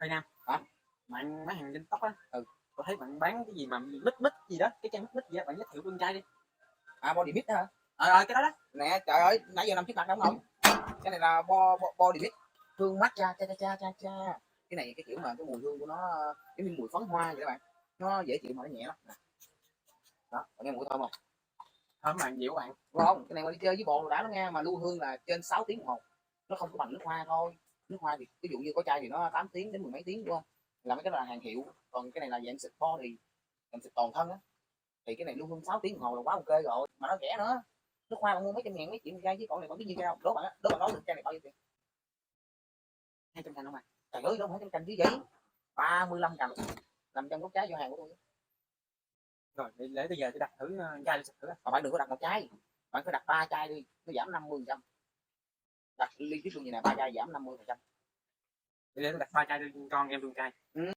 Tây Nam hả? Bạn bán hàng trên tóc á. Ừ. Tôi thấy bạn bán cái gì mà mít mít gì đó, cái trang mít gì á, bạn giới thiệu con trai đi. Body mix hả? Cái đó đó. Nè trời ơi, nãy giờ nằm trước mặt đâu nổi. Cái này là body mix hương matcha cha. Cái này cái kiểu mà cái mùi hương của nó giống như mùi phấn hoa vậy các bạn, nó dễ chịu mà nó nhẹ lắm. Đó, bạn nghe mùi thơm không? Thơm bạn, dịu bạn. Đúng không? Cái này mà đi chơi với bồ đã lắm nha, mà lưu hương là trên 6 tiếng đồng hồ. Nó không có bằng nước hoa thôi. Nước hoa thì ví dụ như có chai thì nó 8 tiếng đến mười mấy tiếng đúng không? Là mấy cái là hàng hiệu, còn cái này là dạng xịt body, dạng xịt toàn thân á. Thì cái này lưu hương 6 tiếng đồng hồ là quá ok rồi, mà nó rẻ nữa. Nước hoa bạn mua mấy trăm ngàn mấy triệu một chai chứ còn này bạn biết nhiêu chai không? Đố bạn nói được chai này bao nhiêu tiền? 200 cành không bạn? Trời ơi, đâu phải trăm cành chứ vậy. 35 cành nằm trong gốc trái vô hàng của tôi. Rồi để bây giờ tôi đặt thử chai để xịt thử. Mà bạn đừng có đặt một chai, bạn phải đặt 3 chai đi, nó giảm 50%. Đặt liên tiếp luôn như này, 3 chai giảm 50%. Để tôi đặt 3 chai cho con em luôn chai.